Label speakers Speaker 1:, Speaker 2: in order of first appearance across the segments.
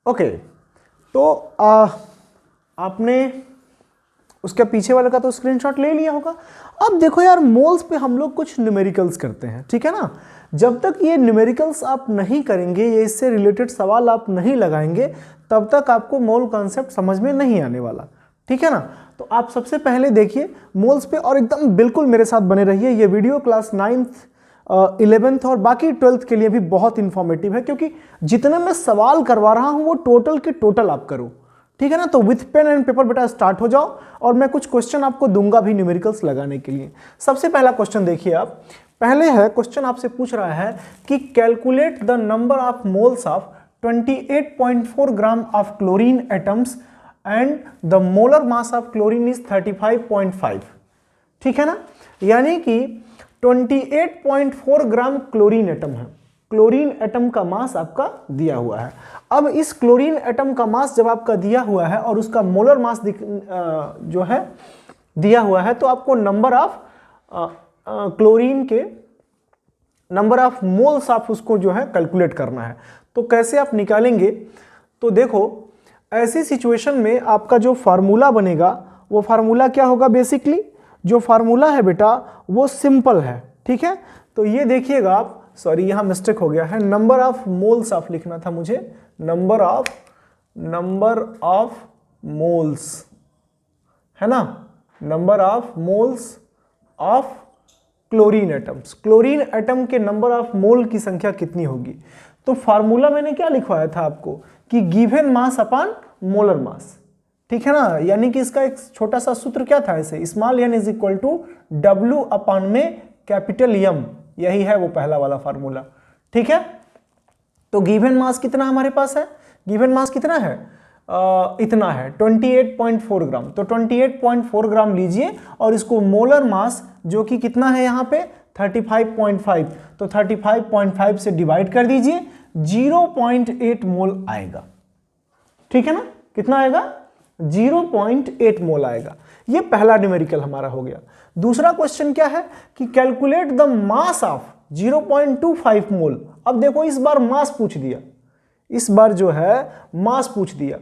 Speaker 1: Okay, तो आपने उसके पीछे वाले का तो स्क्रीनशॉट ले लिया होगा। अब देखो यार, मोल्स पे हम लोग कुछ न्यूमेरिकल्स करते हैं, ठीक है ना। जब तक ये न्यूमेरिकल्स आप नहीं करेंगे, ये इससे रिलेटेड सवाल आप नहीं लगाएंगे, तब तक आपको मोल कॉन्सेप्ट समझ में नहीं आने वाला, ठीक है ना। तो आप सबसे पहले देखिए मोल्स पे, और एकदम बिल्कुल मेरे साथ बने रहिए। ये वीडियो क्लास 9th 11th और बाकी 12th के लिए भी बहुत इंफॉर्मेटिव है, क्योंकि जितने मैं सवाल करवा रहा हूं वो टोटल के टोटल आप करो, ठीक है ना। तो विथ पेन एंड पेपर बेटा स्टार्ट हो जाओ, और मैं कुछ क्वेश्चन आपको दूंगा भी न्यूमेरिकल्स लगाने के लिए। सबसे पहला क्वेश्चन देखिए आप, पहले है क्वेश्चन आपसे पूछ रहा है कि calculate the number of moles of 28.4 gram of chlorine atoms and the molar mass of chlorine is 35.5, ठीक है ना। यानी कि 28.4 ग्राम क्लोरीन एटम है, क्लोरीन एटम का मास आपका दिया हुआ है। अब इस क्लोरीन एटम का मास जब आपका दिया हुआ है और उसका मोलर मास जो है दिया हुआ है, तो आपको नंबर ऑफ क्लोरीन के नंबर ऑफ मोल्स ऑफ उसको जो है कैलकुलेट करना है। तो कैसे आप निकालेंगे, तो देखो ऐसी सिचुएशन में आपका जो फार्मूला बनेगा वो फार्मूला क्या होगा, बेसिकली जो फार्मूला है बेटा वो सिंपल है, ठीक है। तो ये देखिएगा आप, सॉरी यहां मिस्टेक हो गया है, नंबर ऑफ मोल्स ऑफ लिखना था मुझे, नंबर ऑफ मोल्स है ना, number of moles of chlorine atoms. Chlorine atom के नंबर ऑफ मोल की संख्या कितनी होगी। तो फार्मूला मैंने क्या लिखवाया था आपको कि given mass upon molar mass, ठीक है ना। यानी कि इसका एक छोटा सा सूत्र क्या था, ऐसे small n is equal to W upon में कैपिटल M, यही है वो पहला वाला फार्मूला, ठीक है। तो गिवन मास कितना हमारे पास है, गिवन मास कितना है, इतना है 28.4 ग्राम। तो 28.4 ग्राम लीजिए और इसको मोलर मास जो कि कितना है यहाँ पे 35.5, तो 35.5 से डिवाइड कर दीजिए, 0.8 मोल आएगा, ठीक है ना। कितना आएगा, 0.8 मोल आएगा। ये पहला न्यूमेरिकल हमारा हो गया। दूसरा क्वेश्चन क्या है कि कैलकुलेट द मास ऑफ 0.25 मोल। अब देखो इस बार मास पूछ दिया, इस बार जो है मास पूछ दिया।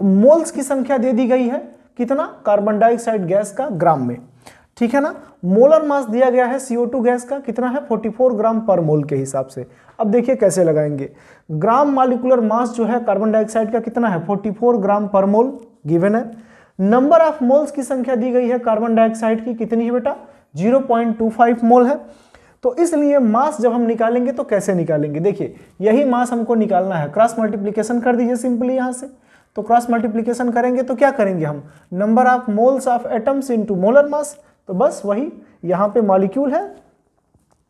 Speaker 1: मोल्स की संख्या दे दी गई है, कितना, कार्बन डाइऑक्साइड गैस का ग्राम में, ठीक है ना। मोलर मास दिया गया है CO2 गैस का, कितना है 44 ग्राम पर मोल के हिसाब से। अब देखिए कैसे लगाएंगे, ग्राम मॉलिक्यूलर मास जो है कार्बन डाइऑक्साइड का कितना है 44 ग्राम पर मोल गिवन है। नंबर ऑफ मोल्स की संख्या दी गई है कार्बन डाइऑक्साइड की, कितनी है बेटा 0.25 मोल है। तो इसलिए मास जब हम निकालेंगे तो कैसे निकालेंगे, देखिए यही मास हमको निकालना है, क्रॉस मल्टीप्लीकेशन कर दीजिए सिंपली यहां से। तो क्रॉस मल्टीप्लीकेशन करेंगे तो क्या करेंगे हम, number of moles of atoms into molar mass, तो बस वही यहाँ पे मॉलिक्यूल है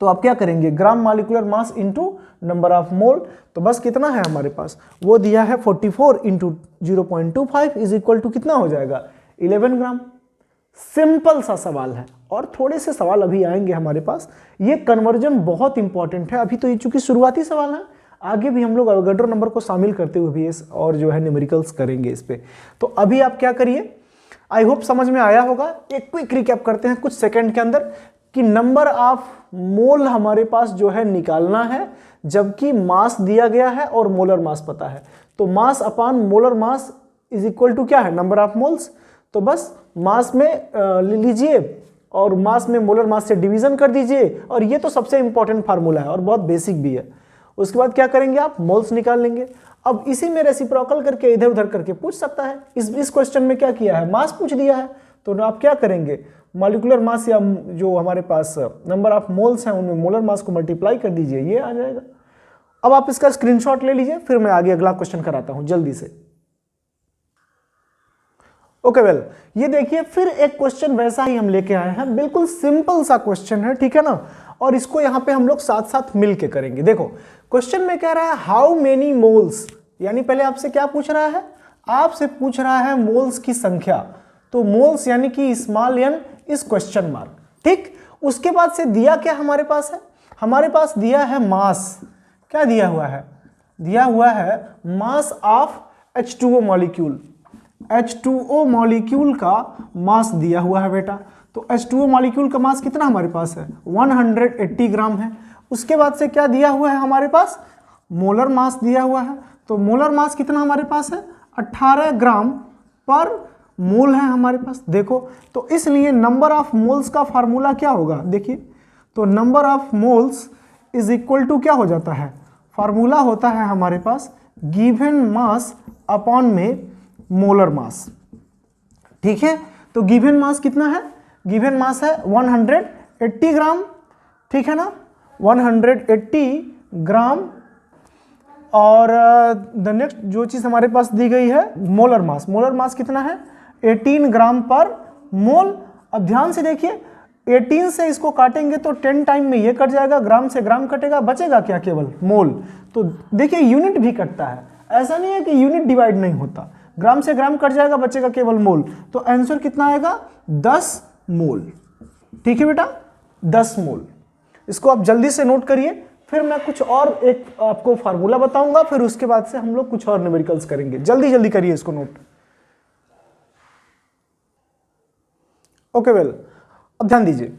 Speaker 1: तो आप क्या करेंगे, gram molecular mass into number of मोल। तो बस कितना है हमारे पास, वो दिया है 44 इंटू 0.25 इज इक्वल टू कितना हो जाएगा 11 ग्राम। सिंपल सा सवाल है, और थोड़े से सवाल अभी आएंगे हमारे पास। ये कन्वर्जन बहुत इंपॉर्टेंट है, अभी तो ये चूंकि शुरुआती सवाल है, आगे भी हम लोग अवोगाड्रो नंबर को शामिल करते हुए भी इस और जो है न्यूमेरिकल्स करेंगे इस पे। तो अभी आप क्या करिए, आई होप समझ में आया होगा। एक क्विक रिकैप करते हैं कुछ सेकंड के अंदर कि नंबर ऑफ मोल हमारे पास जो है निकालना है, जबकि मास दिया गया है और मोलर मास पता है। तो mass upon molar mass is equal to क्या है, नंबर ऑफ मोल्स। तो बस मास में ले लीजिए और मास में मोलर मास से डिवीजन कर दीजिए, और ये तो सबसे इंपॉर्टेंट फार्मूला है और बहुत बेसिक भी है। उसके बाद क्या करेंगे आप, मोल्स निकाल लेंगे। अब इसी में रेसिप्रोकल करके इधर उधर करके पूछ सकता है। इस क्वेश्चन में क्या किया है, मास पूछ दिया है, तो आप क्या करेंगे, मॉलिक्यूलर मास या जो हमारे पास नंबर ऑफ मोल्स हैं उनमें मोलर मास को मल्टीप्लाई कर दीजिए, ये आ जाएगा। अब आप इसका स्क्रीनशॉट ले लीजिए, फिर मैं आगे अगला क्वेश्चन कराता हूं जल्दी से। ओके वेल, ये देखिए फिर एक क्वेश्चन वैसा ही हम लेके आए हैं, बिल्कुल सिंपल सा क्वेश्चन है, ठीक है ना। और इसको यहां पे हम लोग साथ साथ मिल के करेंगे। देखो क्वेश्चन में कह रहा है हाउ मेनी मोल्स, यानी पहले आपसे क्या पूछ रहा है, आपसे पूछ रहा है मोल्स की संख्या। तो मोल्स यानी कि स्मॉल एन इस क्वेश्चन मार्क, ठीक। उसके बाद से दिया क्या हमारे पास है, हमारे पास दिया है मास। क्या दिया हुआ है, दिया हुआ है mass of H2O molecule. H2O molecule का मास दिया हुआ है बेटा। तो H2O मॉलिक्यूल का मास कितना हमारे पास है, 180 ग्राम है। उसके बाद से क्या दिया हुआ है हमारे पास, मोलर मास दिया हुआ है। तो मोलर मास कितना हमारे पास है, 18 ग्राम पर मोल है हमारे पास। देखो तो इसलिए नंबर ऑफ मोल्स का फार्मूला क्या होगा, देखिए तो number of moles is equal to क्या हो जाता है, फार्मूला होता है हमारे पास गिवन मास अपॉन में मोलर मास। ठीक है, तो गिवन मास कितना है, गिवन मास है 180 ग्राम, ठीक है ना, 180 ग्राम। और द नेक्स्ट जो चीज हमारे पास दी गई है मोलर मास, मोलर मास कितना है 18 ग्राम पर मोल। अब ध्यान से देखिए 18 से इसको काटेंगे तो 10 टाइम में ये कट जाएगा, ग्राम से ग्राम कटेगा, बचेगा क्या, केवल मोल। तो देखिए यूनिट भी कटता है, ऐसा नहीं है कि यूनिट डिवाइड नहीं होता, ग्राम से ग्राम कट जाएगा, बचेगा केवल मोल। तो आंसर कितना आएगा 10 मोल। ठीक है बेटा, 10 मोल। इसको आप जल्दी से नोट करिए, फिर मैं कुछ और एक आपको फार्मूला बताऊंगा, फिर उसके बाद से हम लोग कुछ और न्यूमेरिकल्स करेंगे। जल्दी जल्दी करिए इसको नोट। ओके वेल, अब ध्यान दीजिए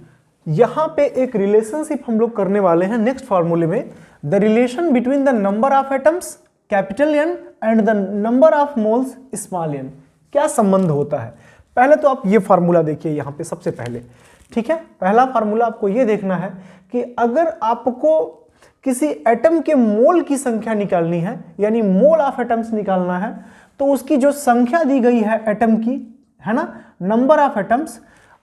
Speaker 1: यहां पे एक रिलेशनशिप हम लोग करने वाले हैं नेक्स्ट फार्मूले में, the relation between the number of atoms capital N and the number of moles small n. क्या संबंध होता है, पहले तो आप ये फार्मूला देखिए यहां पे सबसे पहले। ठीक है, पहला फार्मूला आपको ये देखना है कि अगर आपको किसी एटम के मोल की संख्या निकालनी है, यानी मोल ऑफ एटम्स निकालना है, तो उसकी जो संख्या दी गई है एटम की, है ना, नंबर ऑफ एटम्स।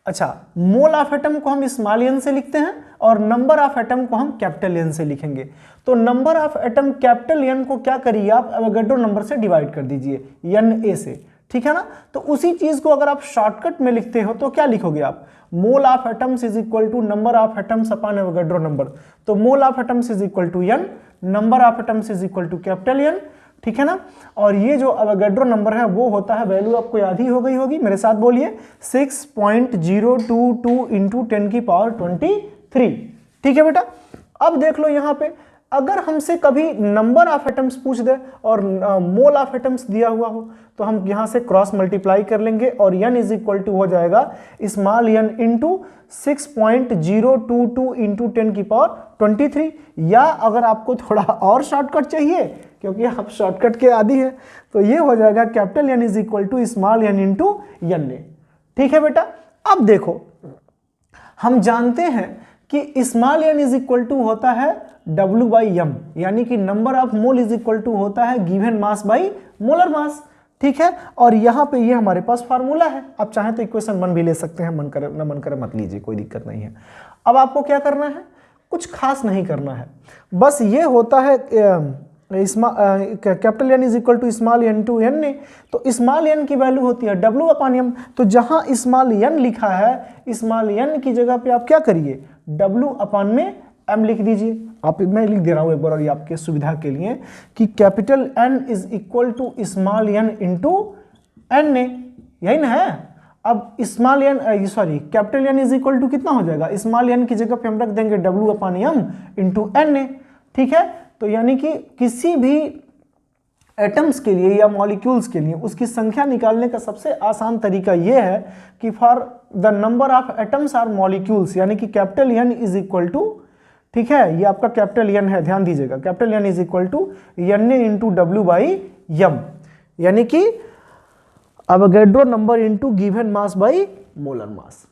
Speaker 1: अच्छा, मोल ऑफ एटम को हम स्मॉल एन से लिखते हैं और नंबर ऑफ एटम को हम कैपिटल एन से लिखेंगे। तो number of atom capital N को क्या करिए आप, एवोगैड्रो नंबर से डिवाइड कर दीजिए, एन ए से। ठीक है ना, तो उसी चीज को अगर आप शॉर्टकट में लिखते हो तो क्या लिखोगे आप, mole of atoms is equal to number of atoms upon Avogadro number. तो mole of atoms is equal to N, number of atoms is equal to capital N. ठीक है ना, और ये जो एवोगैड्रो नंबर है वो होता है, वैल्यू आपको याद ही हो गई होगी, मेरे साथ बोलिए 6.022 इंटू 10 की पावर 23। ठीक है बेटा, अब देख लो यहां पे अगर हमसे कभी नंबर ऑफ एटम्स पूछ दे और मोल ऑफ एटम्स दिया हुआ हो, तो हम यहां से क्रॉस मल्टीप्लाई कर लेंगे और n इज इक्वल टू हो जाएगा स्मॉल n इंटू 6.022 इंटू 10 की पावर 23। या अगर आपको थोड़ा और शॉर्टकट चाहिए, क्योंकि आप शॉर्टकट के आदी हैं, तो ये हो जाएगा capital N is equal to small n into n A. ठीक है बेटा, अब देखो हम जानते हैं कि small n is equal to होता है W बाई m, यानी कि number of mole is equal to होता है given mass by molar mass. ठीक है, और यहाँ पे ये हमारे पास फार्मूला है, आप चाहें तो इक्वेशन 1 भी ले सकते हैं, मन करे न मन करे मत लीजिए, कोई दिक्कत नहीं है। अब आपको क्या करना है, कुछ खास नहीं करना है, बस ये होता है capital N is equal to small n to N A. तो स्मॉल एन की वैल्यू होती है W अपॉन m, तो जहां स्मॉल एन लिखा है, स्मॉल एन की जगह पे आप क्या करिए, W अपॉन में m लिख दीजिए। आप, मैं लिख दे रहा हूं एक बार और ये आपके सुविधा के लिए, कि capital N is equal to small n into N A, यही ना है। अब small n sorry capital N is equal to कितना हो जाएगा, स्मॉल n की जगह पे हम रख देंगे W upon m into N A. ठीक है, तो यानी कि किसी भी एटम्स के लिए या मॉलिक्यूल्स के लिए उसकी संख्या निकालने का सबसे आसान तरीका यह है कि for the number of atoms or molecules, यानी कि capital N is equal to, ठीक है, ये आपका कैपिटल N है, ध्यान दीजिएगा, capital N is equal to N A into W by m, यानी कि Avogadro number into given mass by molar mass.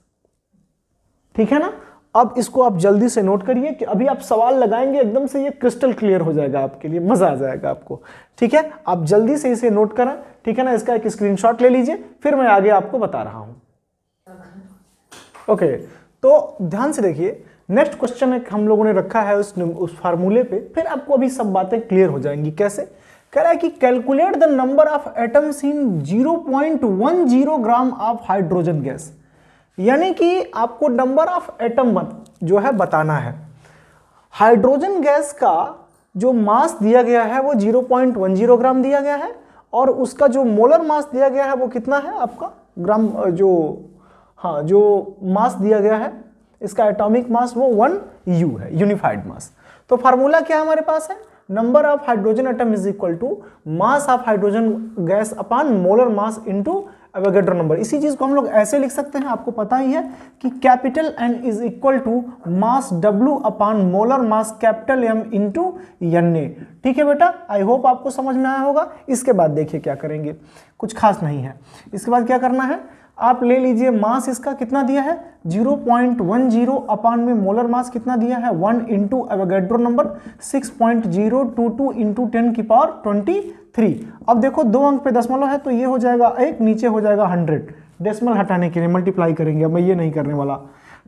Speaker 1: ठीक है ना, अब इसको आप जल्दी से नोट करिए कि अभी आप सवाल लगाएंगे एकदम से ये क्रिस्टल क्लियर हो जाएगा आपके लिए, मजा आ जाएगा आपको। ठीक है, आप जल्दी से इसे नोट करें। ठीक है ना, इसका एक स्क्रीनशॉट ले लीजिए, फिर मैं आगे आपको बता रहा हूं। ओके, तो ध्यान से देखिए, नेक्स्ट क्वेश्चन एक हम लोगों ने रखा है उस फार्मूले पे, फिर आपको अभी सब बातें क्लियर हो जाएंगी। कैसे कह रहा है कि calculate the number of atoms in 0.10 gram of hydrogen gas, यानी कि आपको नंबर ऑफ एटम जो है बताना है। हाइड्रोजन गैस का जो मास दिया गया है वो 0.10 ग्राम दिया गया है, और उसका जो मोलर मास दिया गया है वो कितना है आपका ग्राम, जो मास दिया गया है इसका एटॉमिक मास वो 1U है, यूनिफाइड मास। तो फार्मूला क्या हमारे पास है, number of hydrogen atom is equal to mass of hydrogen gas upon molar mass into Avogadro number. इसी चीज को हम लोग ऐसे लिख सकते हैं, आपको पता ही है कि capital N is equal to mass W upon molar mass capital M into Na। ठीक है बेटा, आई होप आपको समझ में आया होगा। इसके बाद देखिए क्या करेंगे, कुछ खास नहीं है। इसके बाद क्या करना है, आप ले लीजिए मास इसका कितना दिया है 0.10 अपॉन में मोलर मास कितना दिया है 1 इंटू एवोगैड्रो नंबर 6.022 इंटू 10 की पावर 23। अब देखो 2 अंक पे दशमलव है तो ये हो जाएगा 1, नीचे हो जाएगा 100। डेसिमल हटाने के लिए मल्टीप्लाई करेंगे, अब मैं ये नहीं करने वाला।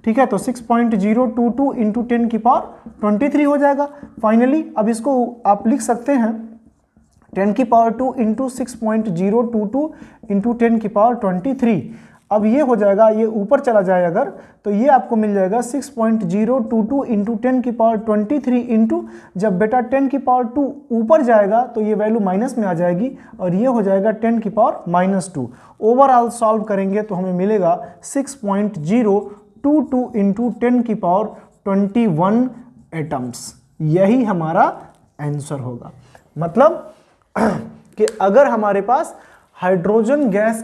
Speaker 1: ठीक है, तो 6.022 इंटू 10 की पावर 23 हो जाएगा फाइनली। अब इसको आप लिख सकते हैं 10 की पावर 2 इंटू 6.022 इंटू 10 की पावर 23। अब ये हो जाएगा, ये ऊपर चला जाए अगर तो ये आपको मिल जाएगा 6.022 इंटू 10 की पावर 23 इंटू, जब बेटा 10 की पावर 2 ऊपर जाएगा तो ये वैल्यू माइनस में आ जाएगी और ये हो जाएगा 10 की पावर -2। ओवरऑल सॉल्व करेंगे तो हमें मिलेगा 6.022 इंटू 10 की पावर 21 एटम्स। यही हमारा आंसर होगा। मतलब कि अगर हमारे पास हाइड्रोजन गैस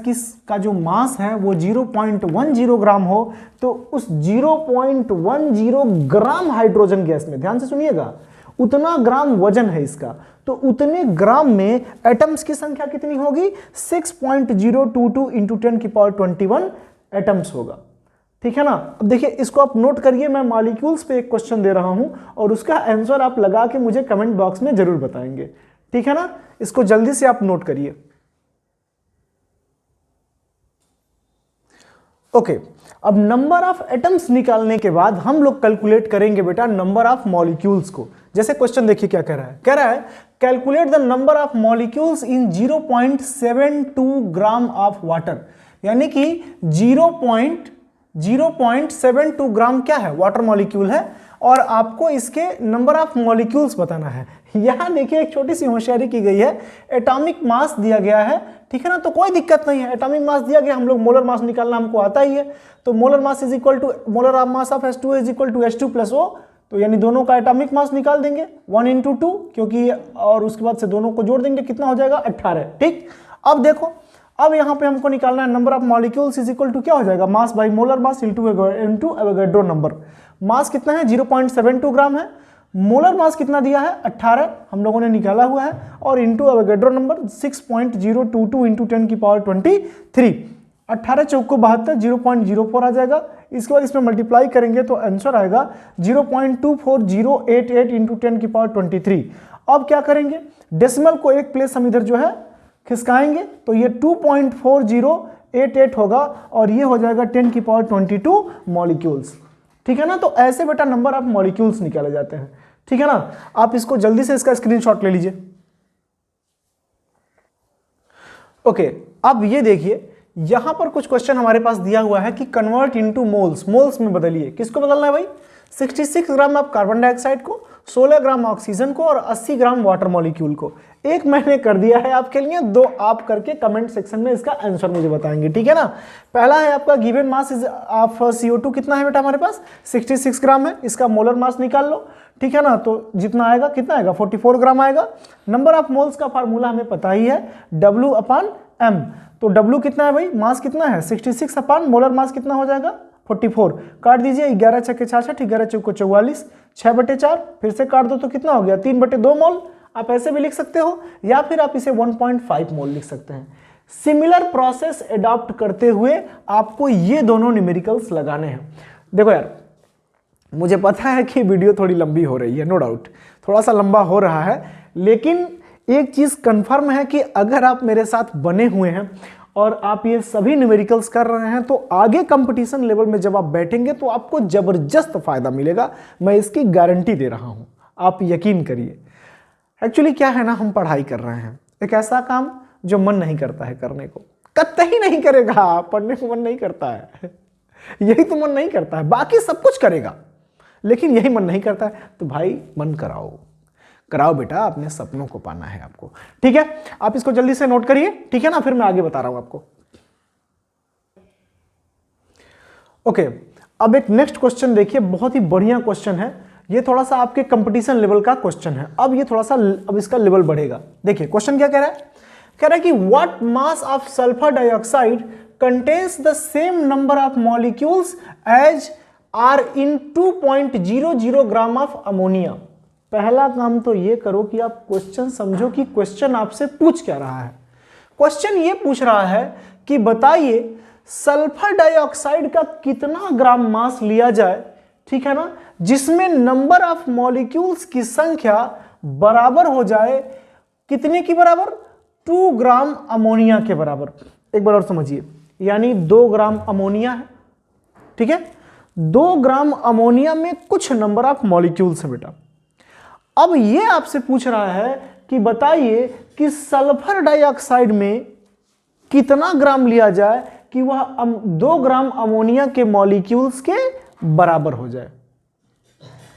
Speaker 1: का जो मास है वो 0.10 ग्राम हो तो उस 0.10 ग्राम हाइड्रोजन गैस में, ध्यान से सुनिएगा, उतना ग्राम वजन है इसका, तो उतने ग्राम में एटम्स की संख्या कितनी होगी 6.022 इंटू 10 की पावर 21 एटम्स होगा। ठीक है ना। अब देखिए इसको आप नोट करिए, मैं मॉलिक्यूल्स पे एक क्वेश्चन दे रहा हूं और उसका आंसर आप लगा के मुझे कमेंट बॉक्स में जरूर बताएंगे। ठीक है ना, इसको जल्दी से आप नोट करिए। ओके, अब नंबर ऑफ एटम्स निकालने के बाद हम लोग कैलकुलेट करेंगे बेटा नंबर ऑफ मॉलिक्यूल्स को। जैसे क्वेश्चन देखिए क्या कह रहा है calculate the number of molecules in 0.72 gram of water, यानी कि 0.72 ग्राम क्या है, वाटर मॉलिक्यूल है और आपको इसके नंबर ऑफ मॉलिक्यूल्स बताना है। यहां देखिए एक छोटी सी होशियारी की गई है, एटॉमिक मास दिया गया है, ठीक है ना, तो कोई दिक्कत नहीं है, एटॉमिक मास दिया गया, हम लोग मोलर मास निकालना हमको आता ही है, तो molar mass is equal to molar mass of H2 is equal to H2 plus O, तो यानी दोनों का एटॉमिक मास निकाल देंगे 1 इंटू 2, क्योंकि और उसके बाद से दोनों को जोड़ देंगे, कितना हो जाएगा 18। ठीक, अब देखो, अब यहां पे हमको निकालना है number of molecules is equal to क्या हो जाएगा mass by molar mass into Avogadro number. Mass कितना है 0.72 ग्राम है, मोलर मास कितना दिया है 18 हम लोगों ने निकाला हुआ है, और इंटू एवोगैड्रो नंबर 6.022 इंटू 10 की पावर 23। 18 चौक को 72, 0.04 आ जाएगा। इसके बाद इसमें मल्टीप्लाई करेंगे तो आंसर आएगा 0.24088 इंटू 10 की पावर 23। अब क्या करेंगे, डेसिमल को एक प्लेस हम इधर जो है खिसकाएंगे तो ये 2.4088 होगा और ये हो जाएगा 10 की पावर 22 मॉलिक्यूल्स। ठीक है ना, तो ऐसे बेटा नंबर ऑफ मॉलिक्यूल्स निकाले जाते हैं। ठीक है ना, आप इसको जल्दी से इसका स्क्रीनशॉट ले लीजिए। ओके, अब ये देखिए यहां पर कुछ क्वेश्चन हमारे पास दिया हुआ है कि कन्वर्ट इनटू मोल्स, मोल्स में बदलिए। किसको बदलना है भाई, 66 ग्राम ऑफ कार्बन डाइऑक्साइड को, 16 ग्राम ऑक्सीजन को और 80 ग्राम वाटर मॉलिक्यूल को। एक मैंने कर दिया है आपके लिए, 2 आप करके कमेंट सेक्शन में इसका आंसर मुझे बताएंगे। ठीक है ना, पहला है आपका गिवन मास ऑफ CO2 कितना है बेटा हमारे पास 66 ग्राम है, इसका मोलर मास निकाल लो। ठीक है ना, तो जितना आएगा कितना आएगा 44 ग्राम आएगा। नंबर ऑफ मोल्स का फार्मूला हमें पता ही है W अपॉन M, तो W कितना है भाई, मास कितना है 66 अपॉन मोलर मास कितना हो जाएगा 44। काट दीजिए, 11 छक्के 66, 11 चौको 44, 6/4 फिर से काट दो तो कितना हो गया 3/2 मोल। आप ऐसे भी लिख सकते हो या फिर आप इसे 1.5 मोल लिख सकते हैं। सिमिलर प्रोसेस एडॉप्ट करते हुए आपको ये दोनों न्यूमेरिकल्स लगाने हैं। देखो यार, मुझे पता है कि वीडियो थोड़ी लंबी हो रही है, नो डाउट थोड़ा सा लंबा हो रहा है, लेकिन एक चीज कंफर्म है कि अगर आप मेरे साथ बने हुए हैं और आप ये सभी न्यूमेरिकल्स कर रहे हैं तो आगे कंपटीशन लेवल में जब आप बैठेंगे तो आपको जबरदस्त फायदा मिलेगा, मैं इसकी गारंटी दे रहा हूं, आप यकीन करिए। एक्चुअली क्या है ना, हम पढ़ाई कर रहे हैं, एक ऐसा काम जो मन नहीं करता है करने को, कतई नहीं करेगा, पढ़ने को मन नहीं करता है, यही तो मन नहीं करता है, बाकी सब कुछ करेगा लेकिन यही मन नहीं करता है। तो भाई मन कराओ, कराओ बेटा, अपने सपनों को पाना है आपको। ठीक है, आप इसको जल्दी से नोट करिए, ठीक है ना, फिर मैं आगे बता रहा हूं आपको। ओके, अब एक नेक्स्ट क्वेश्चन देखिए, बहुत ही बढ़िया क्वेश्चन है, ये थोड़ा सा आपके कंपटीशन लेवल का क्वेश्चन है। अब ये थोड़ा सा अब इसका लेवल बढ़ेगा। देखिए क्वेश्चन क्या कह रहा है, कह रहा है कि what mass of sulphur dioxide contains the same number of molecules as are in 2.00 gram of ammonia. पहला काम तो ये करो कि आप क्वेश्चन समझो कि क्वेश्चन आपसे पूछ क्या रहा है। क्वेश्चन ये पूछ रहा है कि बताइए सल्फर डाइऑक्साइड का कितना ग्राम मास लिया जाए, ठीक है ना, जिसमें नंबर ऑफ मॉलिक्यूल्स की संख्या बराबर हो जाए कितने की बराबर, 2 ग्राम अमोनिया के बराबर। एक बार और समझिए, यानी 2 ग्राम अमोनिया है, ठीक है, 2 ग्राम अमोनिया में कुछ नंबर ऑफ मॉलिक्यूल्स है बेटा। अब ये आपसे पूछ रहा है कि बताइए कि सल्फर डाइऑक्साइड में कितना ग्राम लिया जाए कि वह 2 ग्राम अमोनिया के मॉलिक्यूल्स के बराबर हो जाए।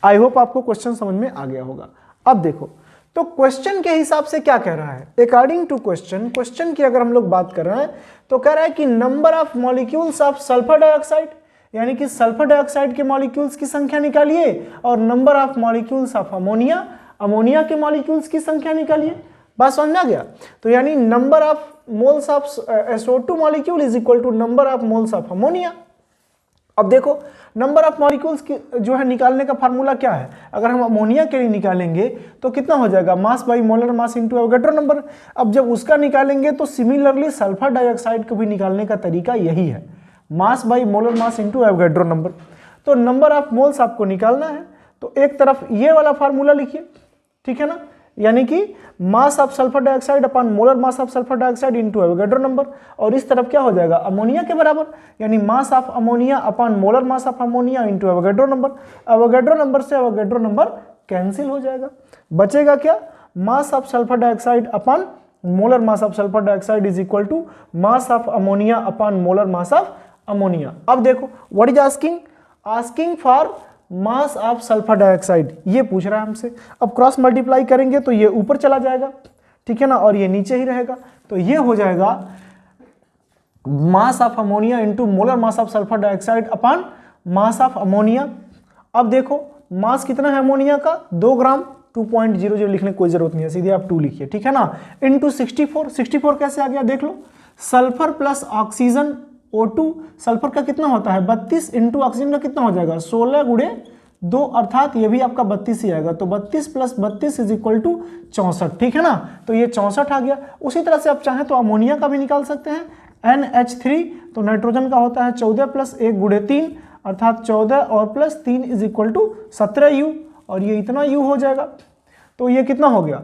Speaker 1: आई होप आपको क्वेश्चन समझ में आ गया होगा। अब देखो तो क्वेश्चन के हिसाब से क्या कह रहा है, अकॉर्डिंग टू क्वेश्चन की अगर हम लोग बात कर रहे हैं तो कह रहा है कि number of molecules of sulphur dioxide, यानी कि सल्फर डाइऑक्साइड के मॉलिक्यूल्स की संख्या निकालिए, और number of molecules of ammonia के मॉलिक्यूल्स की संख्या निकालिए। बात समझ में आ गया? तो यानी number of moles of SO2 molecule is equal to number of moles of ammonia. अब देखो नंबर ऑफ मॉलिक्यूल्स की जो है निकालने का फार्मूला क्या है, अगर हम अमोनिया के लिए निकालेंगे तो कितना हो जाएगा, mass by molar mass into Avogadro number. अब जब उसका निकालेंगे तो सिमिलरली सल्फर डाइऑक्साइड को भी निकालने का तरीका यही है, मास by molar mass into Avogadro number. तो नंबर ऑफ मोल्स आपको निकालना है तो एक तरफ ये वाला फार्मूला लिखिए, ठीक है ना, यानी कि मास of sulphur dioxide upon molar mass of sulphur dioxide into Avogadro number, और इस तरफ क्या हो जाएगा अमोनिया के बराबर, यानी mass of ammonia upon molar mass of ammonia into Avogadro number. Avogadro number से एवोगैड्रो नंबर कैंसिल हो जाएगा, बचेगा क्या, mass of sulphur dioxide upon molar mass of sulphur dioxide is equal to mass of ammonia upon molar mass of ammonia. अब देखो what is asking for mass of sulphur dioxide, ये पूछ रहा है हमसे। अब क्रॉस मल्टीप्लाई करेंगे तो ये ऊपर चला जाएगा, ठीक है ना, और ये नीचे ही रहेगा, तो ये हो जाएगा मास of ammonia into molar mass of sulphur dioxide upon mass of ammonia. अब देखो मास कितना है अमोनिया का, 2 ग्राम, 2.00 लिखने की कोई जरूरत नहीं है, सीधे आप 2 लिखिए, ठीक है ना, इनटू 64 कैसे आ गया देख लो, sulphur plus oxygen O2, sulphur का कितना होता है 32 इंटू ऑक्सीजन का कितना हो जाएगा 16 गुणे 2, अर्थात ये भी आपका 32 ही आएगा, तो 32 प्लस 32 इज इक्वल टू 64, ठीक है ना, तो ये 64 आ गया। उसी तरह से आप चाहें तो अमोनिया का भी निकाल सकते हैं, NH3, तो नाइट्रोजन का होता है 14 प्लस 1 गुणे 3, अर्थात 14 और plus 3 is equal to 17U, और ये इतना U हो जाएगा, तो ये कितना हो गया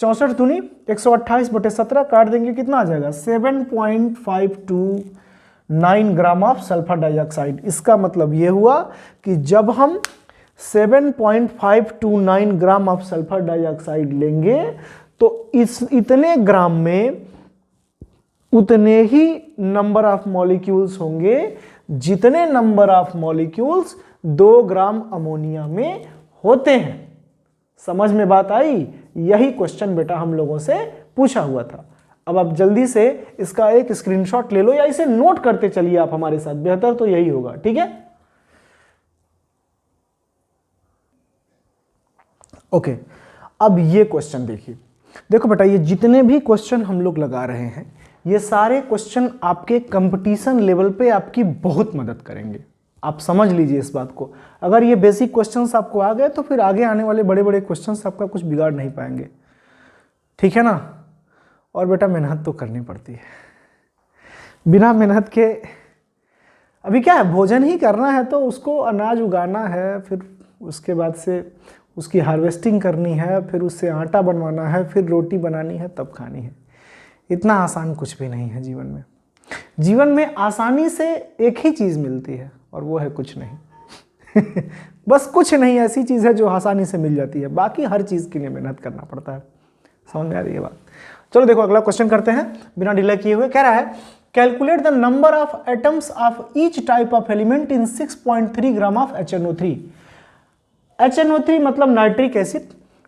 Speaker 1: 64 दूनी 128/17, काट देंगे कितना आ जाएगा 7.529 ग्राम ऑफ सल्फर डाइऑक्साइड। इसका मतलब ये हुआ कि जब हम 7.529 ग्राम ऑफ सल्फर डाइऑक्साइड लेंगे तो इस इतने ग्राम में उतने ही नंबर ऑफ मॉलिक्यूल्स होंगे जितने number of molecules 2 gram ammonia में होते हैं। समझ में बात आई? यही क्वेश्चन बेटा हम लोगों से पूछा हुआ था। अब आप जल्दी से इसका एक स्क्रीनशॉट ले लो या इसे नोट करते चलिए आप हमारे साथ, बेहतर तो यही होगा, ठीक है। ओके, अब ये क्वेश्चन देखिए, देखो बेटा ये जितने भी क्वेश्चन हम लोग लगा रहे हैं ये सारे क्वेश्चन आपके कंपटीशन लेवल पे आपकी बहुत मदद करेंगे। आप समझ लीजिए इस बात को, अगर ये बेसिक क्वेश्चंस आपको आ गए तो फिर आगे आने वाले बड़े बड़े क्वेश्चंस आपका कुछ बिगाड़ नहीं पाएंगे, ठीक है ना। और बेटा मेहनत तो करनी पड़ती है, बिना मेहनत के अभी क्या है, भोजन ही करना है तो उसको अनाज उगाना है, फिर उसके बाद से उसकी हार्वेस्टिंग करनी है, फिर उससे आटा बनवाना है, फिर रोटी बनानी है, तब खानी है। इतना आसान कुछ भी नहीं है जीवन में। जीवन में आसानी से एक ही चीज़ मिलती है और वो है कुछ नहीं बस कुछ नहीं ऐसी चीज़ है जो आसानी से मिल जाती है, बाकी हर चीज़ के लिए मेहनत करना पड़ता है। समझ में आ रही है बात? चलो देखो अगला क्वेश्चन करते हैं बिना डिले किए हुए। कह रहा है calculate the number of atoms of each type of element in 6.3 gram of HNO3। HNO3 मतलब नाइट्रिक एसिड।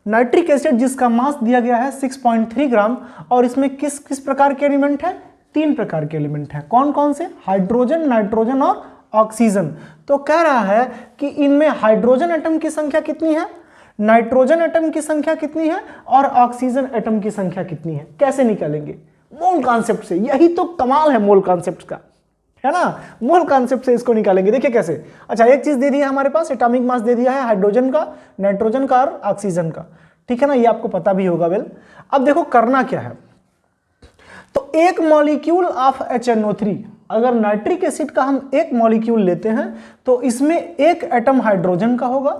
Speaker 1: नाइट्रिक एसिड जिसका मास दिया गया है 6.3 ग्राम, और इसमें किस किस प्रकार के एलिमेंट है, 3 प्रकार के एलिमेंट है। कौन कौन से, हाइड्रोजन, नाइट्रोजन और ऑक्सीजन। तो कह रहा है कि इनमें हाइड्रोजन एटम की संख्या कितनी है, नाइट्रोजन एटम की संख्या कितनी है और ऑक्सीजन एटम की संख्या कितनी है। कैसे निकालेंगे, मोल कॉन्सेप्ट से। यही तो कमाल है मोल कॉन्सेप्ट का, है ना, मोल कॉन्सेप्ट से इसको निकालेंगे। देखिए कैसे। अच्छा, एक चीज दे दी है हमारे पास, एटॉमिक मास दे दिया है हाइड्रोजन का, नाइट्रोजन का और ऑक्सीजन का, ठीक है ना, ये आपको पता भी होगा वेल। अब देखो करना क्या है, तो एक मॉलिक्यूल ऑफ HNO3, अगर नाइट्रिक एसिड का हम एक मॉलिक्यूल लेते हैं तो इसमें एक एटम हाइड्रोजन का होगा,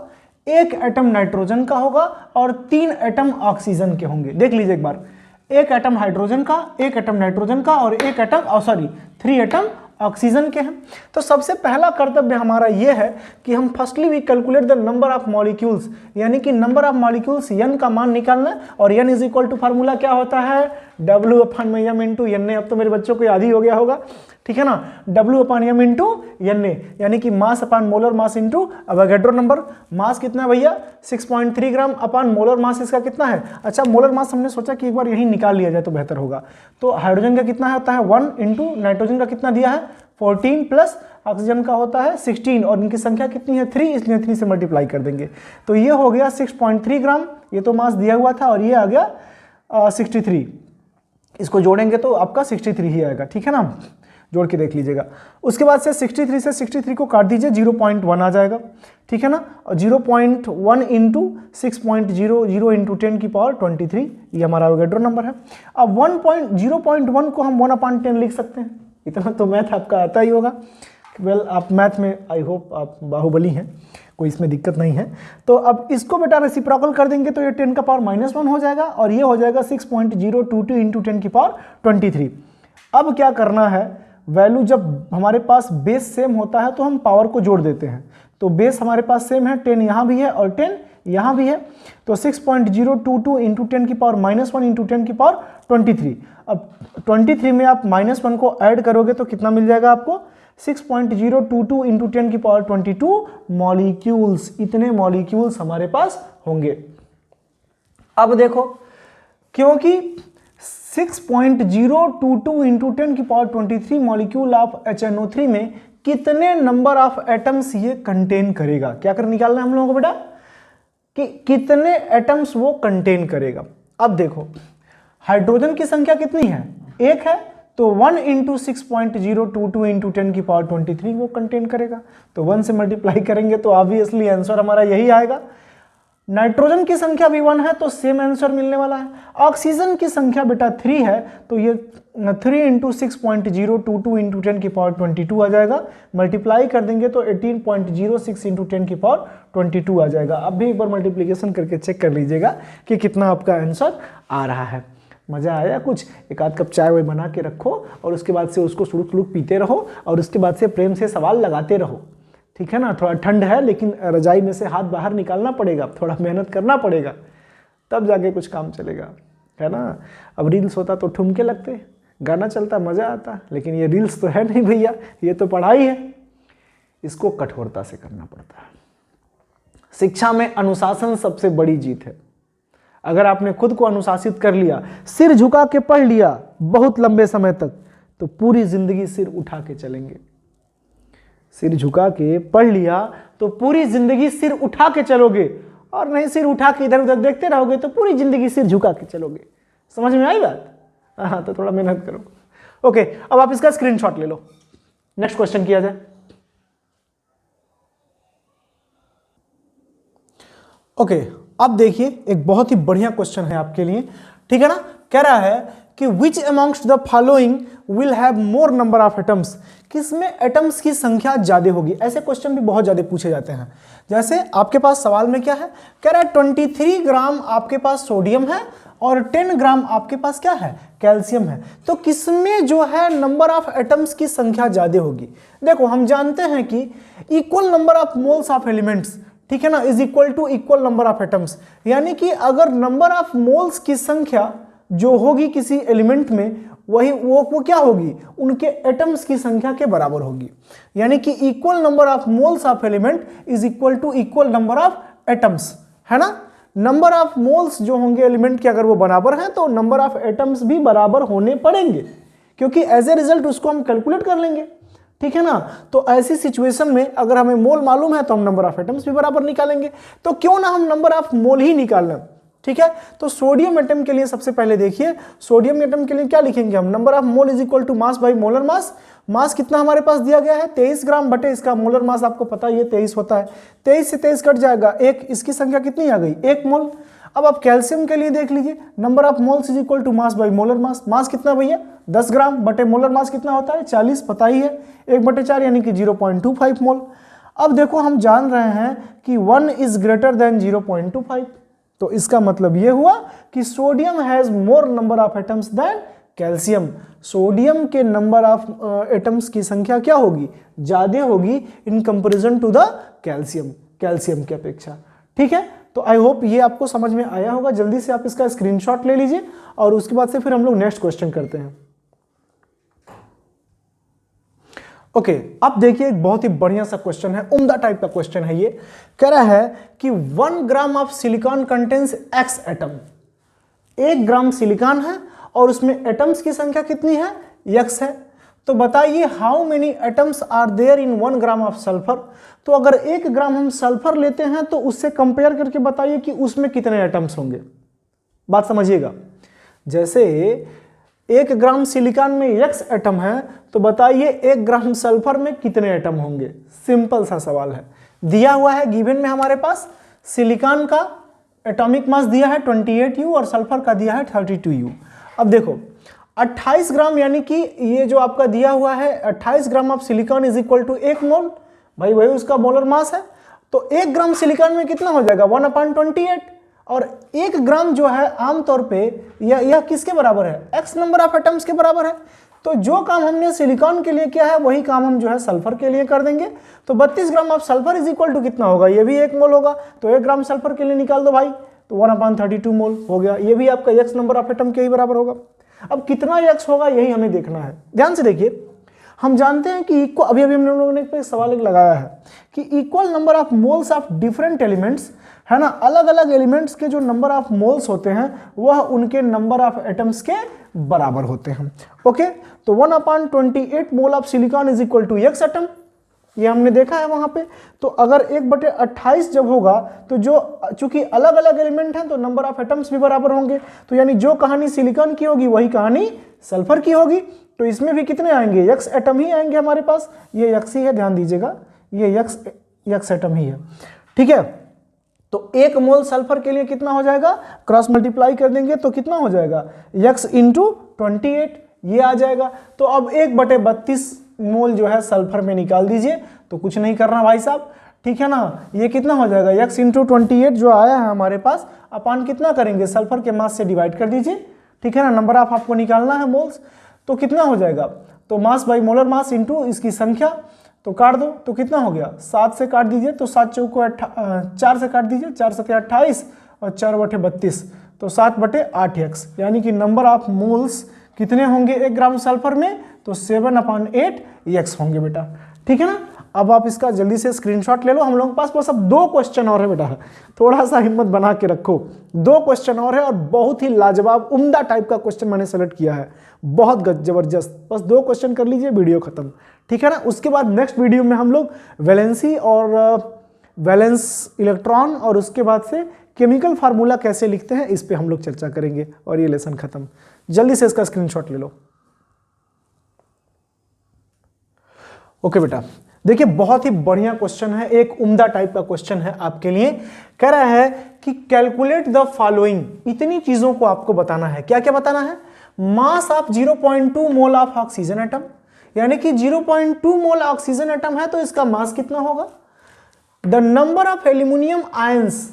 Speaker 1: एक एटम नाइट्रोजन का होगा और 3 एटम ऑक्सीजन के होंगे। देख लीजिए एक बार, एक एटम हाइड्रोजन का, एक एटम नाइट्रोजन का और एक एटम 3 एटम ऑक्सीजन के हैं। तो सबसे पहला कर्तव्य हमारा यह है कि हम firstly we calculate the number of molecules, यानी कि नंबर ऑफ मॉलिक्यूल्स n का मान निकालना, और n is equal to formula क्या होता है, W/m इंटू n। अब तो मेरे बच्चों को याद ही हो गया होगा, ठीक है ना, W/m इंटू n, यानी कि mass upon molar mass into Avogadro number. Mass कितना है भैया, 6.3 ग्राम अपॉन मोलर मास इसका कितना है। अच्छा, मोलर मास हमने सोचा कि एक बार यही निकाल लिया जाए तो बेहतर होगा। तो हाइड्रोजन का कितना होता है 1 इंटू नाइट्रोजन का कितना दिया है 14 प्लस ऑक्सीजन का होता है 16, और इनकी संख्या कितनी है 3, इसलिए 3 से मल्टीप्लाई कर देंगे। तो ये हो गया 6.3 ग्राम, ये तो मास दिया हुआ था, और ये आ गया 63। इसको जोड़ेंगे तो आपका 63 ही आएगा, ठीक है ना, जोड़ के देख लीजिएगा। उसके बाद से 63 से 63 को काट दीजिए, 0.1 आ जाएगा, ठीक है ना, और 0.1 इंटू 6.00 इंटू 10⁻23, ये हमारा अवोगाड्रो नंबर है। अब 0.1 को हम 1/10 लिख सकते हैं, इतना तो मैथ आपका आता ही होगा। वेल, आप मैथ में आई होप आप बाहुबली हैं, कोई इसमें दिक्कत नहीं है। तो अब इसको बेटा रेसिप्रोकल कर देंगे तो ये 10⁻⁻1 हो जाएगा, और ये हो जाएगा 6.022 इंटू 10⁻23। अब क्या करना है, वैल्यू जब हमारे पास बेस सेम होता है तो हम पावर को जोड़ देते हैं। तो बेस हमारे पास सेम है, 10 यहाँ भी है और 10 यहाँ भी है, तो 6.022 इंटू 10⁻⁻1 इंटू 10⁻23। अब 23 में आप -1 को ऐड करोगे तो कितना मिल जाएगा आपको, 6.022 इंटू 10⁻22 मॉलिक्यूल्स, इतने मॉलिक्यूल्स हमारे पास होंगे। अब देखो, क्योंकि 6.022 इंटू 10⁻23 मॉलिक्यूल ऑफ HNO3 में कितने नंबर ऑफ एटम्स ये कंटेन करेगा, क्या कर निकालना है हम लोगों को बेटा, कि कितने एटम्स वो कंटेन करेगा। अब देखो, हाइड्रोजन की संख्या कितनी है, 1 है, तो 1 इंटू 6.022 इंटू 10⁻23 वो कंटेन करेगा। तो 1 से मल्टीप्लाई करेंगे तो ऑब्वियसली आंसर हमारा यही आएगा। नाइट्रोजन की संख्या भी 1 है तो सेम आंसर मिलने वाला है। ऑक्सीजन की संख्या बेटा 3 है, तो ये 3 इंटू 6.022 इंटू 10⁻22 आ जाएगा। मल्टीप्लाई कर देंगे तो 18.06 इंटू 10⁻22 आ जाएगा। अब भी एक बार मल्टीप्लीकेशन करके चेक कर लीजिएगा कि कितना आपका आंसर आ रहा है। मज़ा आया कुछ, एक आध कप चाय वाय बना के रखो और उसके बाद से उसको सुलूक सुलूक पीते रहो, और उसके बाद से प्रेम से सवाल लगाते रहो, ठीक है ना। थोड़ा ठंड है लेकिन रजाई में से हाथ बाहर निकालना पड़ेगा, थोड़ा मेहनत करना पड़ेगा, तब जाके कुछ काम चलेगा, है ना। अब रील्स होता तो ठुमके लगते, गाना चलता, मज़ा आता, लेकिन ये रील्स तो है नहीं भैया, ये तो पढ़ाई है, इसको कठोरता से करना पड़ता है। शिक्षा में अनुशासन सबसे बड़ी जीत है। अगर आपने खुद को अनुशासित कर लिया, सिर झुका के पढ़ लिया बहुत लंबे समय तक, तो पूरी जिंदगी सिर उठा के चलेंगे। सिर झुका के पढ़ लिया तो पूरी जिंदगी सिर उठा के चलोगे, और नहीं सिर उठा के इधर उधर देखते रहोगे तो पूरी जिंदगी सिर झुका के चलोगे। समझ में आई बात? हाँ, तो थोड़ा मेहनत करो। ओके, अब आप इसका स्क्रीनशॉट ले लो, नेक्स्ट क्वेश्चन किया जाए। ओके, अब देखिए एक बहुत ही बढ़िया क्वेश्चन है आपके लिए, ठीक है ना। कह रहा है कि which amongst the following will have more number of atoms, किसमें एटम्स की संख्या ज्यादा होगी। ऐसे क्वेश्चन भी बहुत ज्यादा पूछे जाते हैं। जैसे आपके पास सवाल में क्या है, कह रहा है 23 ग्राम आपके पास सोडियम है और 10 ग्राम आपके पास क्या है, कैल्शियम है, तो किसमें जो है नंबर ऑफ एटम्स की संख्या ज्यादा होगी। देखो, हम जानते हैं कि equal number of moles of elements, ठीक है ना, is equal to equal number of atoms, यानी कि अगर नंबर ऑफ मोल्स की संख्या जो होगी किसी एलिमेंट में, वही वो क्या होगी, उनके एटम्स की संख्या के बराबर होगी। यानी कि equal number of moles of element is equal to equal number of atoms, है ना। नंबर ऑफ मोल्स जो होंगे एलिमेंट के अगर वो बराबर हैं तो नंबर ऑफ एटम्स भी बराबर होने पड़ेंगे, क्योंकि एज ए रिजल्ट उसको हम कैलकुलेट कर लेंगे, ठीक है ना। तो ऐसी सिचुएशन में अगर हमें मोल मालूम है तो हम नंबर ऑफ एटम्स भी बराबर निकालेंगे। तो क्यों ना हम नंबर ऑफ मोल ही निकाल लें, ठीक है। तो सोडियम एटम के लिए सबसे पहले देखिए, सोडियम एटम के लिए क्या लिखेंगे हम, number of mole is equal to mass by molar mass. Mass कितना हमारे पास दिया गया है 23 ग्राम बटे इसका मोलर मास आपको पता ही है 23 होता है। 23 से 23 कट जाएगा, एक इसकी संख्या कितनी आ गई 1 मोल। अब आप कैल्शियम के लिए देख लीजिए, number of moles is equal to mass by molar mass. Mass कितना भैया 10 ग्राम बटे मोलर मास कितना होता है 40, पता ही है, 1/4 यानी कि 0.25 मोल। अब देखो हम जान रहे हैं कि 1 इज ग्रेटर देन 0.25, तो इसका मतलब यह हुआ कि sodium has more number of atoms than calcium. Sodium के नंबर ऑफ एटम्स की संख्या क्या होगी, ज्यादा होगी in comparison to the calcium की अपेक्षा। ठीक है, तो आई होप ये आपको समझ में आया होगा। जल्दी से आप इसका स्क्रीनशॉट ले लीजिए और उसके बाद से फिर हम लोग नेक्स्ट क्वेश्चन करते हैं। ओके, अब देखिए एक बहुत ही बढ़िया सा क्वेश्चन है, उम्दा टाइप का क्वेश्चन है। ये कह रहा है कि 1 gram of silicon contains x atom. 1 gram silicon है और उसमें एटम्स की संख्या कितनी है x है। तो बताइए how many atoms are there in 1 gram of sulphur. तो अगर 1 ग्राम हम सल्फर लेते हैं तो उससे कंपेयर करके बताइए कि उसमें कितने एटम्स होंगे। बात समझिएगा, जैसे 1 ग्राम सिलिकॉन में x एटम है तो बताइए 1 ग्राम सल्फर में कितने एटम होंगे। सिंपल सा सवाल है, दिया हुआ है गिवन में हमारे पास सिलिकॉन का एटॉमिक मास दिया है 28U और सल्फर का दिया है 32U। अब देखो 28 ग्राम यानी कि ये जो आपका दिया हुआ है 28 gram of silicon is equal to 1 mole, भाई वही उसका मोलर मास है। तो 1 ग्राम सिलिकॉन में कितना हो जाएगा 1/28, और 1 ग्राम जो है आमतौर पे यह किसके बराबर है x नंबर ऑफ एटम्स के बराबर है। तो जो काम हमने सिलिकॉन के लिए किया है वही काम हम जो है सल्फर के लिए कर देंगे। तो 32 gram of sulphur is equal to कितना होगा, ये भी 1 मोल होगा। तो 1 ग्राम सल्फर के लिए निकाल दो भाई, तो 1/32 मोल हो गया। ये भी आपका x नंबर ऑफ एटम के ही बराबर होगा। अब कितना x होगा यही हमें देखना है। ध्यान से देखिए, हम जानते हैं कि अभी हम लोगों ने एक सवाल लगाया है कि equal number of moles of different elements, है ना, अलग अलग एलिमेंट्स के जो नंबर ऑफ मोल्स होते हैं वह उनके नंबर ऑफ एटम्स के बराबर होते हैं। ओके, तो 1/28 mole of silicon is equal to x atom, ये हमने देखा है वहां पे। तो अगर 1/28 जब होगा तो जो चूंकि अलग अलग एलिमेंट हैं तो नंबर ऑफ एटम्स भी बराबर होंगे, तो यानी जो कहानी सिलिकॉन की होगी वही कहानी सल्फर की होगी। तो इसमें भी कितने आएंगे x एटम ही आएंगे हमारे पास, ये x ही है, ध्यान दीजिएगा, ये x एटम ही है। ठीक है, तो 1 मोल सल्फर के लिए कितना हो जाएगा, क्रॉस मल्टीप्लाई कर देंगे तो कितना हो जाएगा x इंटू 28, ये आ जाएगा। तो अब 1/32 मोल जो है सल्फर में निकाल दीजिए, तो कुछ नहीं करना भाई साहब, ठीक है ना। ये कितना हो जाएगा x इंटू 28 जो आया है हमारे पास, अपान कितना करेंगे सल्फर के मास से डिवाइड कर दीजिए, ठीक है ना। नंबर ऑफ आपको निकालना है मोल्स, तो कितना हो जाएगा, तो मास बाई मोलर मास इंटू इसकी संख्या, तो काट दो तो कितना हो गया 7 से काट दीजिए, तो 7 चौको 4 से काट दीजिए, 4 7 28 और 4/32, तो 7/8x, यानी कि नंबर ऑफ मोल्स कितने होंगे 1 ग्राम सल्फर में, तो 7/8x होंगे बेटा, ठीक है ना। अब आप इसका जल्दी से स्क्रीनशॉट ले लो, हम लोगों के पास बस अब 2 क्वेश्चन और है बेटा, थोड़ा सा हिम्मत बना के रखो, 2 क्वेश्चन और है और बहुत ही लाजवाब उम्दा टाइप का क्वेश्चन मैंने सेलेक्ट किया है, बहुत जबरदस्त। बस 2 क्वेश्चन कर लीजिए, वीडियो खत्म, ठीक है ना। उसके बाद नेक्स्ट वीडियो में हम लोग वैलेंसी और वैलेंस इलेक्ट्रॉन और उसके बाद से केमिकल फार्मूला कैसे लिखते हैं इस पे हम लोग चर्चा करेंगे और ये लेसन खत्म। जल्दी से इसका स्क्रीनशॉट ले लो। ओके बेटा, देखिए बहुत ही बढ़िया क्वेश्चन है, एक उम्दा टाइप का क्वेश्चन है आपके लिए। कह रहा है कि कैलकुलेट द फॉलोइंग, इतनी चीजों को आपको बताना है। क्या क्या बताना है, mass of 0.2 mole of oxygen atom, यानी कि 0.2 मोल ऑक्सीजन एटम है तो इसका मास कितना होगा। The number of aluminium ions,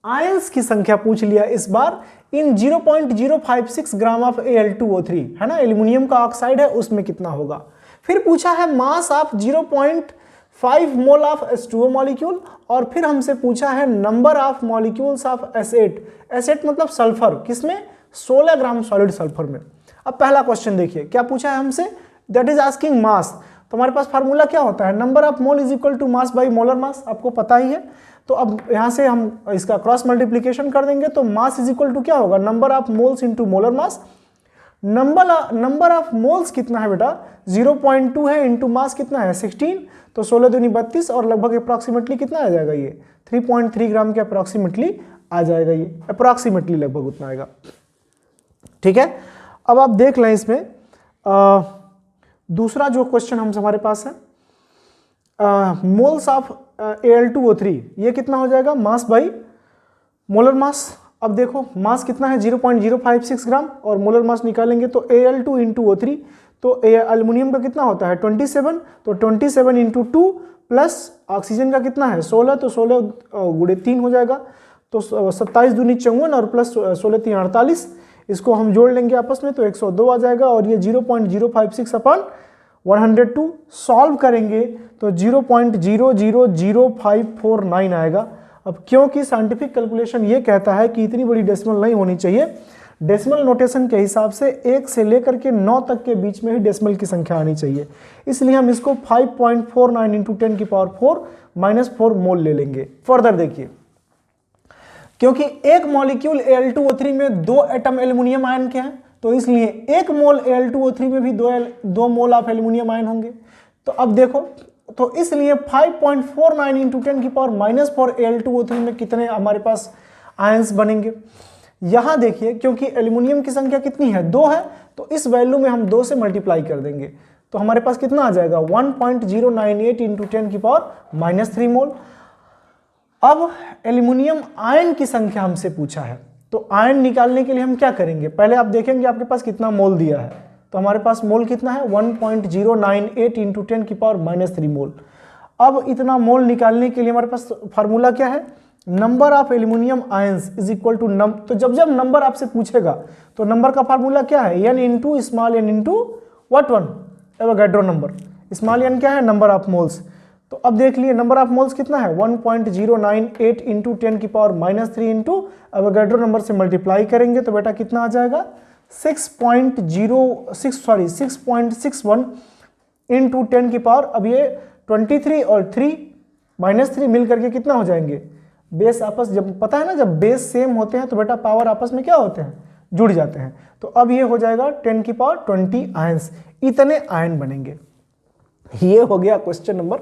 Speaker 1: ions की संख्या पूछ लिया इस बार, इन 0.056 ग्राम ऑफ Al2O3, है ना, एल्यूमिनियम का ऑक्साइड है उसमें कितना होगा। फिर पूछा है mass of 0.5 mole of H2O molecule, और फिर हमसे पूछा है number of molecules of S8, S8 मतलब सल्फर, किसमें 16 ग्राम सॉलिड सल्फर में। अब पहला क्वेश्चन देखिए क्या पूछा है हमसे, दैट इज आस्किंग मास। तो हमारे पास फार्मूला क्या होता है, number of mole is equal to mass by molar mass, आपको पता ही है। तो अब यहां से हम इसका क्रॉस मल्टीप्लीकेशन कर देंगे, तो मास इज इक्वल टू क्या होगा, number of moles into molar mass. Number of moles कितना है बेटा 0.2 है, इंटू मास कितना है 16, तो 16 दूनी 32 और लगभग अप्रॉक्सीमेटली कितना आ जाएगा, ये 3.3 ग्राम के अप्रॉक्सीमेटली आ जाएगा, ये अप्रॉक्सीमेटली लगभग उतना आएगा। ठीक है, अब आप देख लें इसमें दूसरा जो क्वेश्चन हमारे पास है, मोल्स ऑफ Al2O3, ये कितना हो जाएगा मास बाई मोलर मास। अब देखो मास कितना है 0.056 ग्राम और मोलर मास निकालेंगे तो Al2 इंटू O3, तो एल्युमिनियम का कितना होता है 27, तो 27 इंटू 2 प्लस ऑक्सीजन का कितना है 16, तो 16 गुणे 3 हो जाएगा, तो 27 दूनी 54 और प्लस 16 3 48, इसको हम जोड़ लेंगे आपस में तो 102 आ जाएगा और ये 0.056 अपॉन 102 सॉल्व करेंगे तो 0.000549 आएगा। अब क्योंकि साइंटिफिक कैलकुलेशन ये कहता है कि इतनी बड़ी डेसिमल नहीं होनी चाहिए, डेसिमल नोटेशन के हिसाब से 1 से लेकर के 9 तक के बीच में ही डेसिमल की संख्या आनी चाहिए, इसलिए हम इसको 5.49 इंटू 10 की पावर 4 माइनस 4 मोल ले लेंगे। फर्दर देखिए, क्योंकि एक मॉलिक्यूल Al2O3 में 2 एटम एल्युमिनियम आयन के हैं, तो इसलिए 1 मोल Al2O3 में भी 2 मोल ऑफ एल्युमिनियम आयन होंगे। तो अब देखो, तो इसलिए 5.49 इंटू 10 की पावर माइनस 4 Al2O3 में कितने हमारे पास आयंस बनेंगे। यहां देखिए, क्योंकि एल्युमिनियम की संख्या कितनी है 2 है, तो इस वैल्यू में हम 2 से मल्टीप्लाई कर देंगे तो हमारे पास कितना आ जाएगा 1.098 इंटू 10 की पावर माइनस 3 मोल। अब एल्युमिनियम आयन की संख्या हमसे पूछा है, तो आयन निकालने के लिए हम क्या करेंगे, पहले आप देखेंगे आपके पास कितना मोल दिया है, तो हमारे पास मोल कितना है 1.098 इंटू 10 की पावर माइनस 3 मोल। अब इतना मोल निकालने के लिए हमारे पास फार्मूला क्या है, number of aluminium ions is equal to नम, तो जब जब नंबर आपसे पूछेगा तो नंबर का फार्मूला क्या है n into small n into what one Avogadro number, small n क्या है नंबर ऑफ मोल्स। तो अब देख लिए नंबर ऑफ मोल्स कितना है 1.098 इंटू 10 की power minus 3 into Avogadro number से मल्टीप्लाई करेंगे तो बेटा कितना आ जाएगा 6.61 इंटू 10 की पावर, अब ये 23 और 3 माइनस 3 मिल करके कितना हो जाएंगे, बेस आपस, जब पता है ना जब बेस सेम होते हैं तो बेटा पावर आपस में क्या होते हैं जुड़ जाते हैं, तो अब ये हो जाएगा 10 की पावर 20 आयंस, इतने आयन बनेंगे। ये हो गया क्वेश्चन नंबर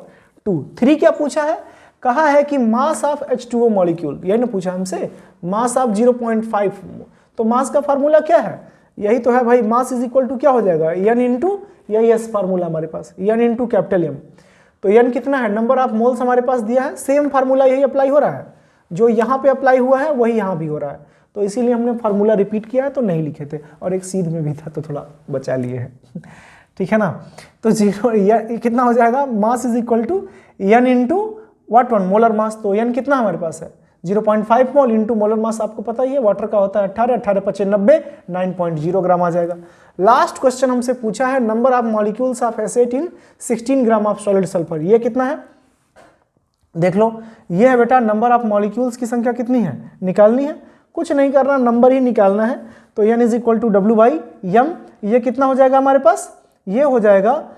Speaker 1: 2। 3 क्या पूछा है, कहा है कि मास ऑफ H2O मॉलिक्यूल, यही ना पूछा हमसे, मास ऑफ 0.5, तो मास का फार्मूला क्या है, यही तो है भाई, मास इज इक्वल टू क्या हो जाएगा n इंटू, यही एस फार्मूला हमारे पास n इंटू कैपिटल M, तो n कितना है, नंबर ऑफ मोल्स हमारे पास दिया है, सेम फार्मूला यही अप्लाई हो रहा है, जो यहाँ पे अप्लाई हुआ है वही यहाँ भी हो रहा है, तो इसीलिए हमने फार्मूला रिपीट किया है, तो नहीं लिखे थे, और एक सीध में भी था तो थोड़ा बचा लिए हैं ठीक है ना। तो 0 कितना हो जाएगा, mass is equal to n into what one molar mass, तो n कितना हमारे पास है 0.5 मोल इंटू मोलर मास, आपको पता ही है वाटर का होता है 18, 18 × 90 9.0 ग्राम आ जाएगा। लास्ट क्वेश्चन हमसे पूछा है number of molecules of asset in 16 gram of solid sulphur, ये कितना है देख लो, ये है बेटा नंबर ऑफ मॉलिक्यूल्स की संख्या कितनी है निकालनी है, कुछ नहीं करना, नंबर ही निकालना है, तो n is equal to W/m, ये कितना हो जाएगा हमारे पास, ये हो जाएगा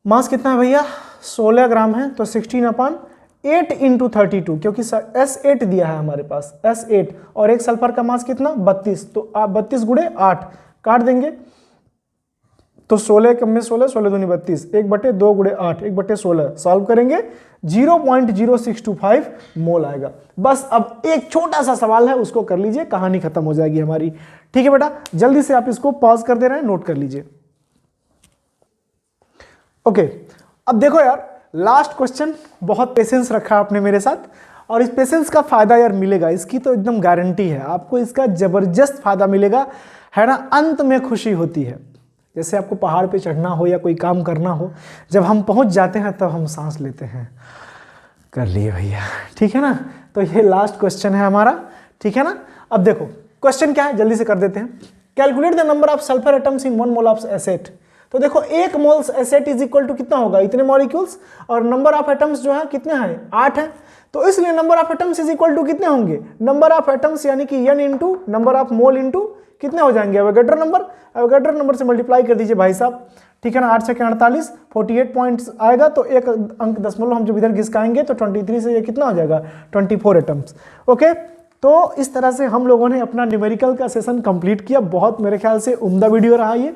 Speaker 1: मास कितना है भैया 16 ग्राम है, तो 16/8 इंटू 32, क्योंकि S8 दिया है हमारे पास S8, और एक सल्फर का मास कितना 32, तो आप 32 गुणे 8 काट देंगे तो 16 कम में 16, 16 दूनी 32, 1/2 गुणे 8, 1/16 सॉल्व करेंगे 0.0625 मोल आएगा। बस अब एक छोटा सा सवाल है उसको कर लीजिए, कहानी खत्म हो जाएगी हमारी। ठीक है बेटा, जल्दी से आप इसको पॉज कर दे रहे हैं, नोट कर लीजिए। ओके, अब देखो यार लास्ट क्वेश्चन, बहुत पेशेंस रखा आपने मेरे साथ, और इस पेशेंस का फायदा यार मिलेगा, इसकी तो एकदम गारंटी है, आपको इसका जबरदस्त फायदा मिलेगा, है ना, अंत में खुशी होती है। जैसे आपको पहाड़ पे चढ़ना हो या कोई काम करना हो, जब हम पहुंच जाते हैं तब हम सांस लेते हैं, कर लिए भैया, ठीक है ना। तो ये लास्ट क्वेश्चन है हमारा, ठीक है ना। अब देखो क्वेश्चन क्या है, जल्दी से कर देते हैं। Calculate the number of sulphur atoms in 1 mole of asset, तो देखो 1 moles asset is equal to कितना होगा, इतने मॉलिक्यूल्स, और नंबर ऑफ एटम्स जो है कितने हैं 8 है, तो इसलिए number of atoms is equal to कितने होंगे, नंबर ऑफ एटम्स यानी कि n into number of mole into कितने हो जाएंगे एवोगैड्रो नंबर, एवोगैड्रो नंबर से मल्टीप्लाई कर दीजिए भाई साहब, ठीक है ना। 8 × 48 48 पॉइंट्स आएगा, तो एक अंक दशमलव हम जब इधर घिसकाएंगे तो 23 से ये कितना हो जाएगा 24 एटम्स। ओके, तो इस तरह से हम लोगों ने अपना न्यूमेरिकल का सेशन कंप्लीट किया। बहुत मेरे ख्याल से उम्दा वीडियो रहा ये,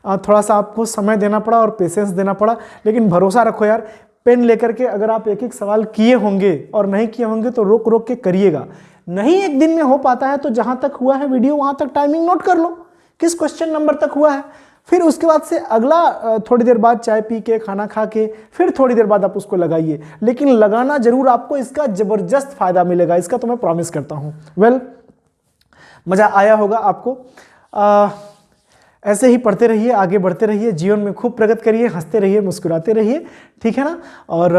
Speaker 1: थोड़ा सा आपको समय देना पड़ा और पेशेंस देना पड़ा, लेकिन भरोसा रखो यार, पेन लेकर के अगर आप एक एक सवाल किए होंगे और नहीं किए होंगे तो रोक रोक के करिएगा, नहीं एक दिन में हो पाता है तो जहां तक हुआ है वीडियो वहां तक टाइमिंग नोट कर लो, किस क्वेश्चन नंबर तक हुआ है। फिर उसके बाद से अगला थोड़ी देर बाद चाय पी के खाना खा के फिर थोड़ी देर बाद आप उसको लगाइए, लेकिन लगाना जरूर, आपको इसका जबरदस्त फायदा मिलेगा, इसका तो मैं प्रॉमिस करता हूं। वेल, मजा आया होगा आपको। ऐसे ही पढ़ते रहिए, आगे बढ़ते रहिए, जीवन में खूब प्रगति करिए, हंसते रहिए, मुस्कुराते रहिए, ठीक है ना। और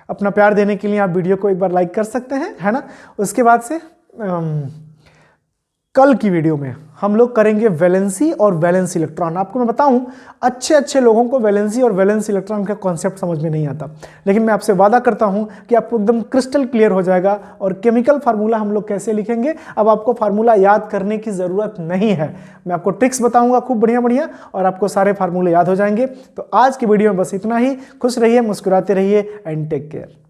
Speaker 1: अपना प्यार देने के लिए आप वीडियो को एक बार लाइक कर सकते हैं, है ना। उसके बाद से कल की वीडियो में हम लोग करेंगे वैलेंसी और वैलेंस इलेक्ट्रॉन। आपको मैं बताऊं, अच्छे लोगों को वैलेंसी और वैलेंस इलेक्ट्रॉन का कॉन्सेप्ट समझ में नहीं आता, लेकिन मैं आपसे वादा करता हूं कि आपको एकदम क्रिस्टल क्लियर हो जाएगा। और केमिकल फार्मूला हम लोग कैसे लिखेंगे, अब आपको फार्मूला याद करने की ज़रूरत नहीं है, मैं आपको ट्रिक्स बताऊंगा खूब बढ़िया और आपको सारे फार्मूले याद हो जाएंगे। तो आज की वीडियो में बस इतना ही। खुश रहिए, मुस्कुराते रहिए एंड टेक केयर।